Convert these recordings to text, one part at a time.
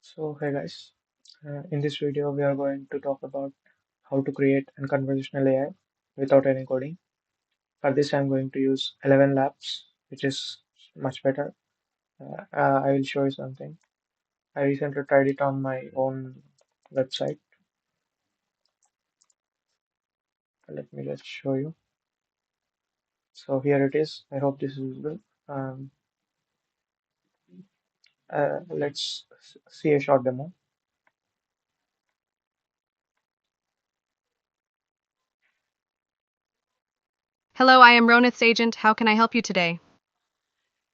So, hey guys, in this video, we are going to talk about how to create a conversational AI without any coding. For this, I'm going to use ElevenLabs, which is much better. I will show you something. I recently tried it on my own website. Let me just show you. So, here it is. I hope this is visible. Um, let's see a short demo. Hello, I am Ronith's agent. How can I help you today?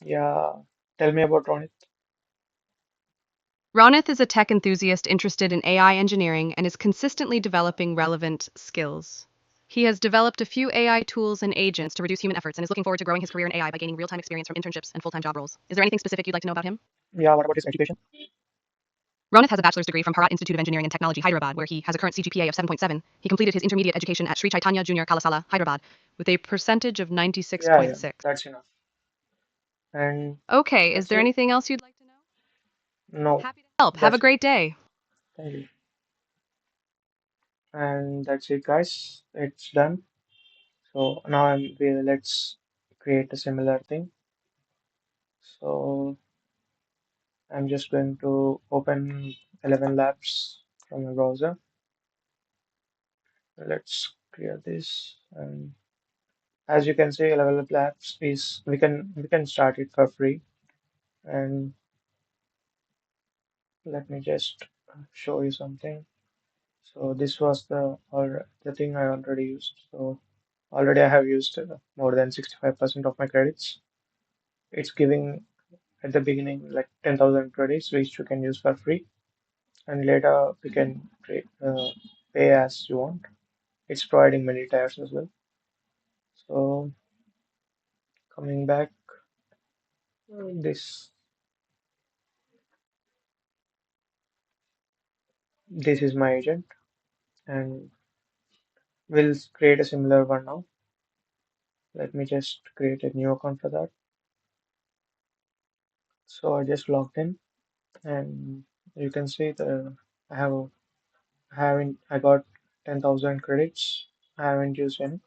Yeah, tell me about Ronit. Ronith is a tech enthusiast interested in AI engineering and is consistently developing relevant skills. He has developed a few AI tools and agents to reduce human efforts and is looking forward to growing his career in AI by gaining real-time experience from internships and full-time job roles. Is there anything specific you'd like to know about him? Yeah, what about his education? Ronith has a bachelor's degree from Bharat Institute of Engineering and Technology, Hyderabad, where he has a current CGPA of 7.7. He completed his intermediate education at Sri Chaitanya Junior Kalasala, Hyderabad, with a percentage of Yeah, 96.6. that's enough. And Okay, is that's there it. anything else you'd like to know? No, Happy to help. Have a that's it. great day. Thank you. And that's it, guys. It's done. So now let's create a similar thing. So I'm just going to open 11 Labs from a browser. Let's clear this. And as you can see, 11 Labs is we can start it for free. And let me just show you something. So this was the thing I already used. So already I have used more than 65% of my credits. It's giving at the beginning like 10,000 credits which you can use for free, and later you can pay as you want. It's providing many tiers as well. So coming back, this this is my agent, and we'll create a similar one now. Let me just create a new account for that. So I just logged in, and you can see the I have haven't I got 10,000 credits. I haven't used any.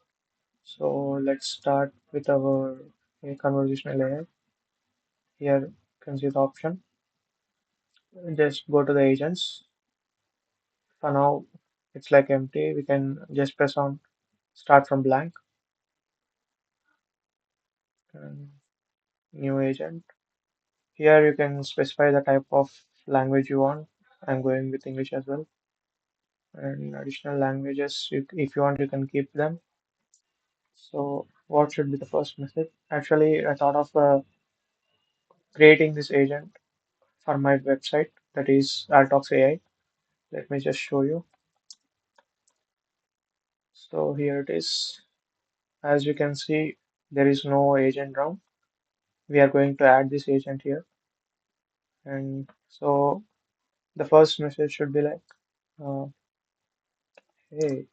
So let's start with our conversational AI. Here you can see the option. Just go to the agents. For now, it's like empty. We can just press on start from blank and new agent. Here you can specify the type of language you want. I'm going with English as well. And additional languages, if you want, you can keep them. So what should be the first method? Actually, I thought of creating this agent for my website, that is Altox AI. Let me just show you. So here it is. As you can see, there is no agent round. We are going to add this agent here. And so the first message should be like, uh, hey,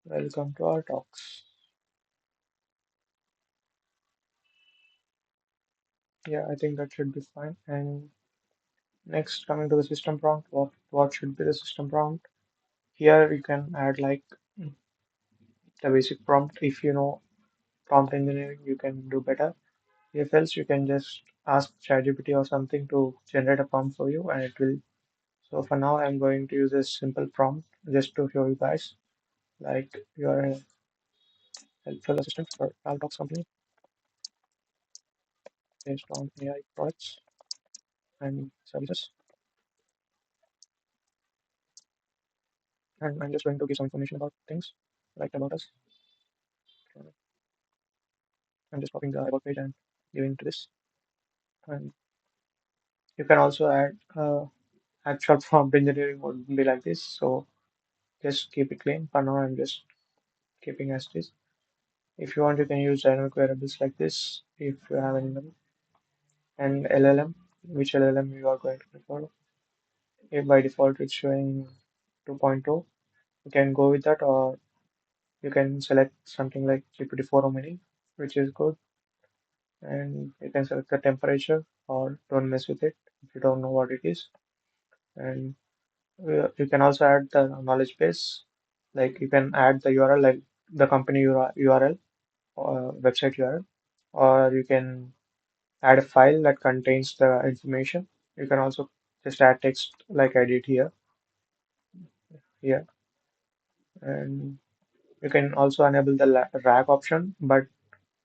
welcome to our talks. Yeah, I think that should be fine. And next, coming to the system prompt, what should be the system prompt? Here you can add like the basic prompt. If you know prompt engineering, you can do better. If else, you can just ask ChatGPT or something to generate a prompt for you, and it will. So for now, I'm going to use a simple prompt just to show you guys. Like you are a helpful assistant for Altox company based on AI products and services. And I'm just going to give some information about things like about us. I'm just copying the about page and giving to this. And you can also add actual prompt engineering would be like this. So just keep it clean. For now, I'm just keeping as it is. If you want, you can use dynamic variables like this if you have any of them. And LLM, which LLM you are going to prefer. If by default it's showing 2.0, you can go with that, or you can select something like GPT-4 or Mini, which is good. and you can select the temperature or don't mess with it if you don't know what it is. And you can also add the knowledge base, like you can add the URL, like the company URL or website URL, or you can add a file that contains the information. You can also just add text like I did here, and you can also enable the RAG option, but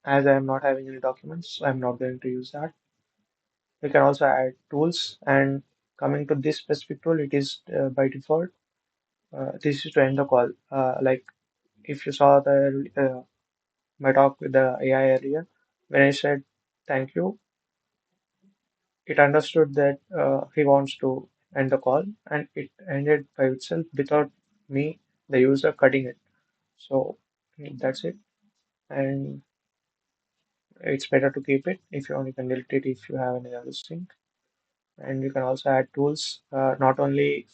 as I am not having any documents, I'm not going to use that. You can also add tools, and coming to this specific tool, it is by default. This is to end the call. Like if you saw my talk with the AI earlier, when I said thank you, it understood that he wants to end the call, and it ended by itself without me, the user, cutting it. So that's it, and it's better to keep it. If you want, you can delete it if you have any other thing. And you can also add tools, not only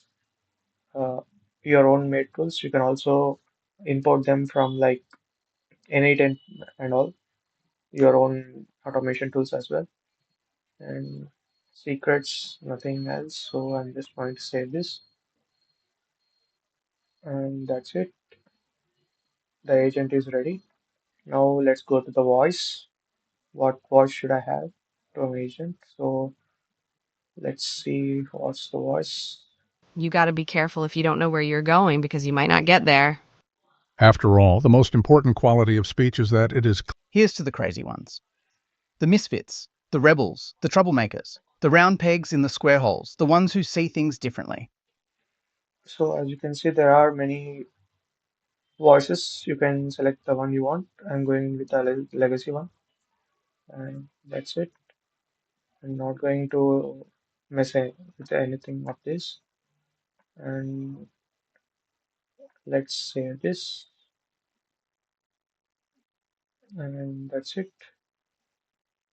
uh, your own made tools, you can also import them from like aiagent and all, your own automation tools as well. And secrets, nothing else. So I'm just going to save this, and that's it. The agent is ready. Now let's go to the voice. What voice should I have to an agent? So let's see what's the voice. You got to be careful if you don't know where you're going because you might not get there. After all, the most important quality of speech is that it is Here's to the crazy ones. The misfits, the rebels, the troublemakers, the round pegs in the square holes, the ones who see things differently. So as you can see, there are many voices. You can select the one you want. I'm going with the legacy one, and that's it. I'm not going to with anything of this. And let's save this, and that's it.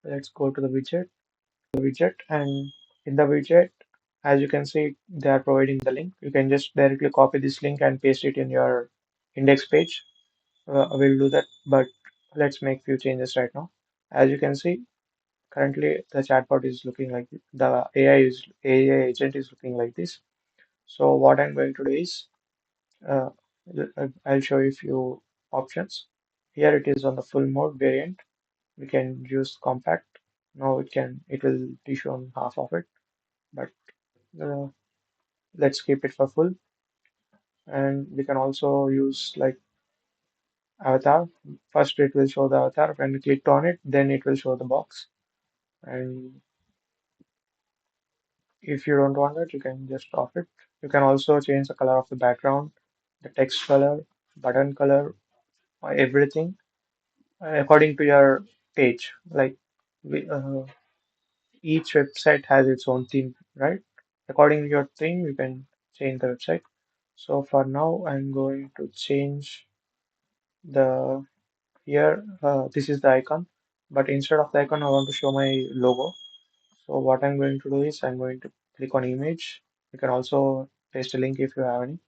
Let's go to the widget, and in the widget, as you can see, they are providing the link. You can just directly copy this link and paste it in your index page. I will do that, but let's make few changes right now. As you can see, currently the chatbot is looking like the AI agent is looking like this. So what I'm going to do is uh, I'll show you a few options. Here it is on the full mode variant. We can use compact. Now it will be shown half of it, but uh, let's keep it for full. And we can also use like avatar. First it will show the avatar. When we click on it, then it will show the box. And if you don't want it, you can just off it. You can also change the color of the background, the text color, button color, everything according to your page. Like each website has its own theme, right? According to your theme, you can change the website. So for now, I'm going to change the here. This is the icon, but instead of the icon, I want to show my logo. So what I'm going to do is I'm going to click on image. You can also paste a link if you have any.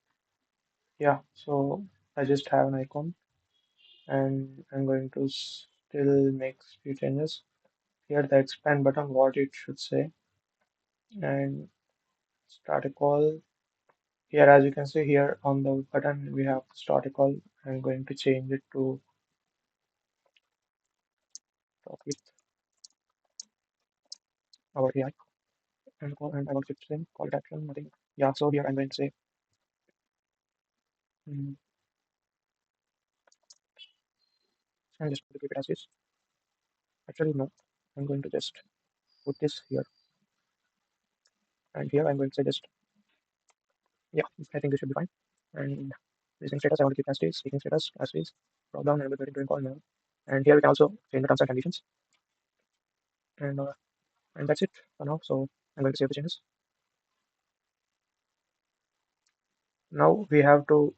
Yeah, so I just have an icon, and I'm going to still make few changes. Here the expand button, what it should say, and start a call. Here, as you can see here on the button, we have start a call. I'm going to change it to talk with our AI and call, and I want to same call to action, nothing. Yeah, so here I'm going to say, mm, I'm just going to keep it as is. Actually, no, I'm going to just put this here, and here I'm going to say just, yeah, I think this should be fine. And listening status, I want to keep as is, speaking status as is, drop down, and we're doing call now. And here we can also change the terms and conditions, and uh, and that's it for now. So I'm going to save the changes. Now we have to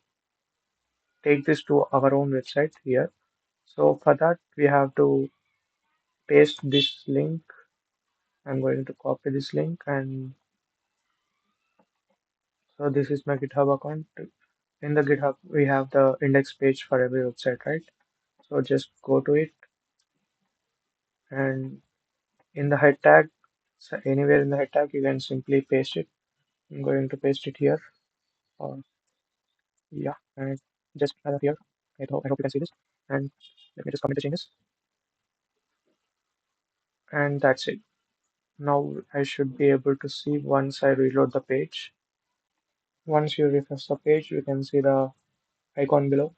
take this to our own website here. So for that, we have to paste this link. I'm going to copy this link, and so this is my GitHub account. In the GitHub, we have the index page for every website, right? So just go to it, And in the head tag, so anywhere in the head tag, you can simply paste it. I'm going to paste it here. Or yeah, and just here. I hope you can see this. And let me just comment the changes. And that's it. Now I should be able to see once I reload the page. Once you refresh the page, you can see the icon below.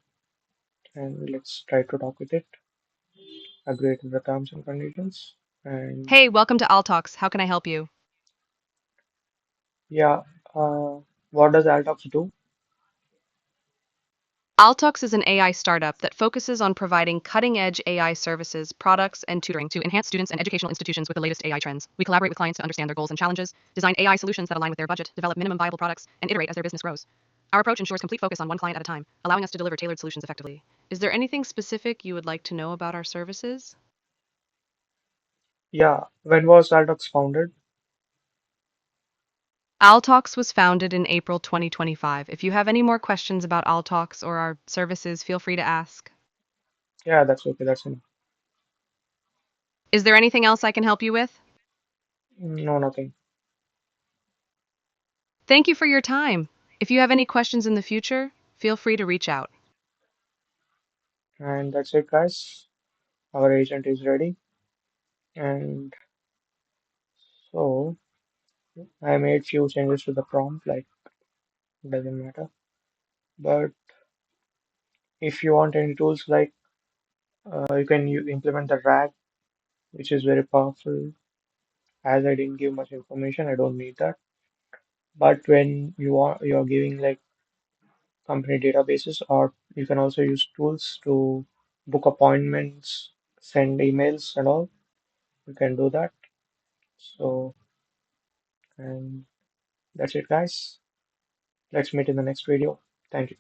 And let's try to talk with it. Agree to the terms and conditions. And Hey, welcome to Altalks. How can I help you? yeah, what does Altox do? Altalks is an AI startup that focuses on providing cutting edge AI services, products, and tutoring to enhance students and educational institutions with the latest AI trends. We collaborate with clients to understand their goals and challenges, design AI solutions that align with their budget, develop minimum viable products, and iterate as their business grows. Our approach ensures complete focus on one client at a time, allowing us to deliver tailored solutions effectively. Is there anything specific you would like to know about our services? Yeah, when was Altox founded? Altalks was founded in April 2025. If you have any more questions about Altalks or our services, feel free to ask. Yeah, that's okay. That's enough. Is there anything else I can help you with? No, nothing. Thank you for your time. If you have any questions in the future, feel free to reach out. And that's it, guys. Our agent is ready. And so I made few changes to the prompt, like doesn't matter. But if you want any tools, like you can implement the RAG, which is very powerful. As I didn't give much information, I don't need that. But when you're giving like company databases, or you can also use tools to book appointments, send emails, and all. You can do that. So, and that's it, guys. Let's meet in the next video. Thank you.